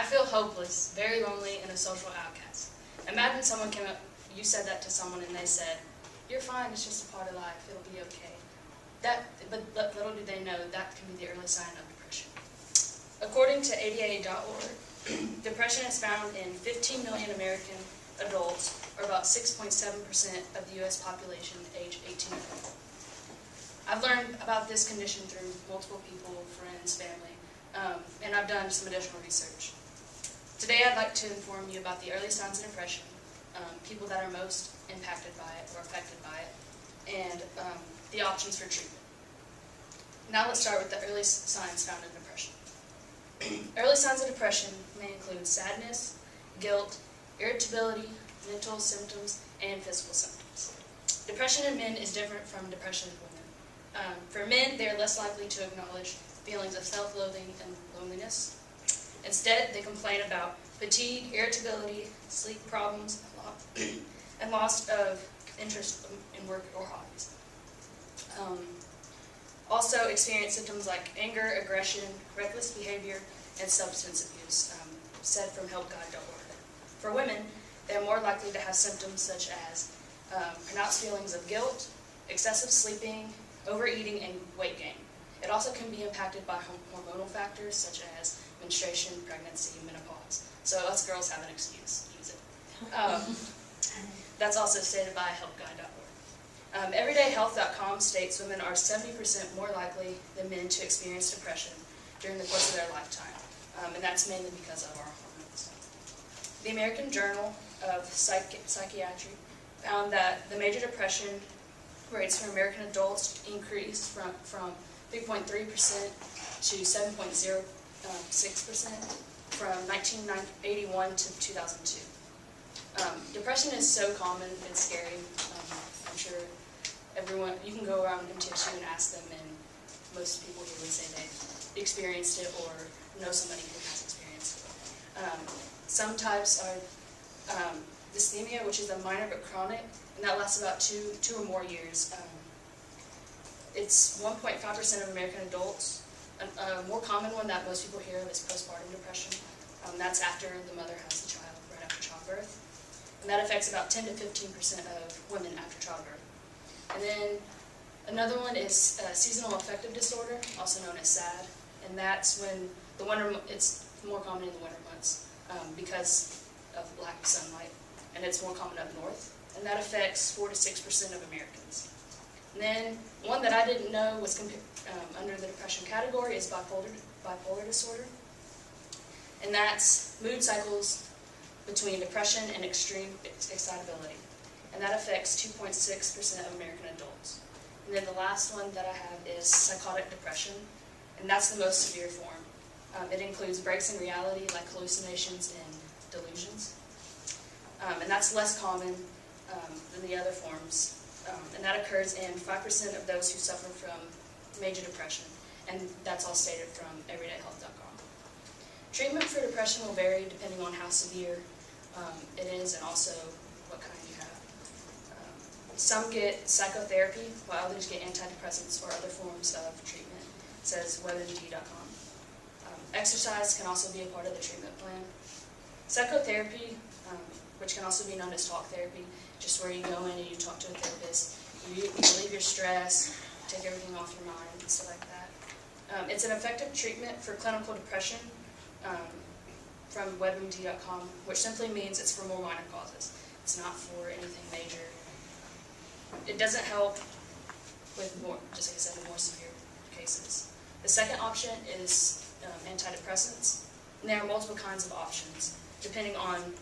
feel hopeless, very lonely, and a social outcast. Imagine someone came up, you said that to someone and they said, you're fine, it's just a part of life, it'll be okay. But little do they know that can be the early sign of depression. According to ADA.org, depression is found in 15 million American adults, or about 6.7% of the U.S. population age 18 and older. I've learned about this condition through multiple people, friends, family, and I've done some additional research. Today I'd like to inform you about the early signs of depression, people that are most impacted by it or affected by it, and the options for treatment. Now let's start with the early signs found in depression. Early signs of depression may include sadness, guilt, irritability, mental symptoms, and physical symptoms. Depression in men is different from depression in women. For men, they are less likely to acknowledge feelings of self-loathing and loneliness. Instead, they complain about fatigue, irritability, sleep problems, and loss of interest in work or hobbies. Also experience symptoms like anger, aggression, reckless behavior, and substance abuse, said from helpguide.org. For women, they are more likely to have symptoms such as pronounced feelings of guilt, excessive sleeping, overeating, and weight gain. It also can be impacted by hormonal factors such as menstruation, pregnancy, and menopause. So us girls have an excuse. Use it. That's also stated by helpguide.org. Everydayhealth.com states women are 70% more likely than men to experience depression during the course of their lifetime, and that's mainly because of our hormones. The American Journal of Psychiatry found that the major depression rates for American adults increased from 3.3% to 7.06% from 1981 to 2002. Depression is so common and scary. I'm sure everyone, you can go around MTSU and ask them, and most people here would say they've experienced it or know somebody who has experienced it. Some types are dysthymia, which is a minor but chronic, and that lasts about two or more years. It's 1.5% of American adults. A more common one that most people hear of is postpartum depression. That's after the mother has the child, right after childbirth. And that affects about 10 to 15% of women after childbirth. And then another one is seasonal affective disorder, also known as SAD. And that's when it's more common in the winter months because of lack of sunlight. And it's more common up north. And that affects 4 to 6% of Americans. And then one that I didn't know was under the depression category is bipolar disorder. And that's mood cycles between depression and extreme excitability. And that affects 2.6% of American adults. And then the last one that I have is psychotic depression, and that's the most severe form. It includes breaks in reality like hallucinations and delusions. And that's less common than the other forms. And that occurs in 5% of those who suffer from major depression. And that's all stated from everydayhealth.com. Treatment for depression will vary depending on how severe it is and also what kind you have. Some get psychotherapy, while others get antidepressants or other forms of treatment, says webmd.com. Exercise can also be a part of the treatment plan. Psychotherapy, which can also be known as talk therapy, just where you go in and you talk to a therapist, you relieve your stress, take everything off your mind, and stuff like that. It's an effective treatment for clinical depression from webmd.com, which simply means it's for more minor causes. It's not for anything major. It doesn't help with more, just like I said, more severe cases. The second option is antidepressants, and there are multiple kinds of options depending on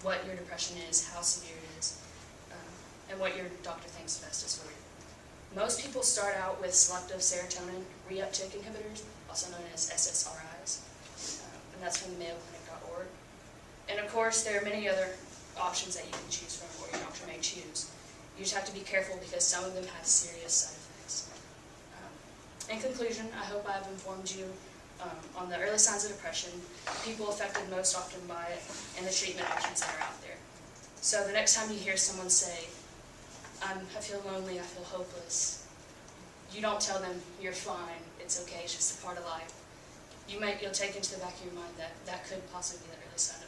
what your depression is, how severe it is, and what your doctor thinks best is for you. Most people start out with selective serotonin reuptake inhibitors, also known as SSRIs, and that's from mayoclinic.org. And of course, there are many other options that you can choose from, or your doctor may choose. You just have to be careful because some of them have serious side effects. In conclusion, I hope I've informed you on the early signs of depression, people affected most often by it, and the treatment options that are out there. So the next time you hear someone say, I feel lonely, I feel hopeless, you don't tell them, you're fine, it's okay, it's just a part of life. you'll take into the back of your mind that that could possibly be that early sign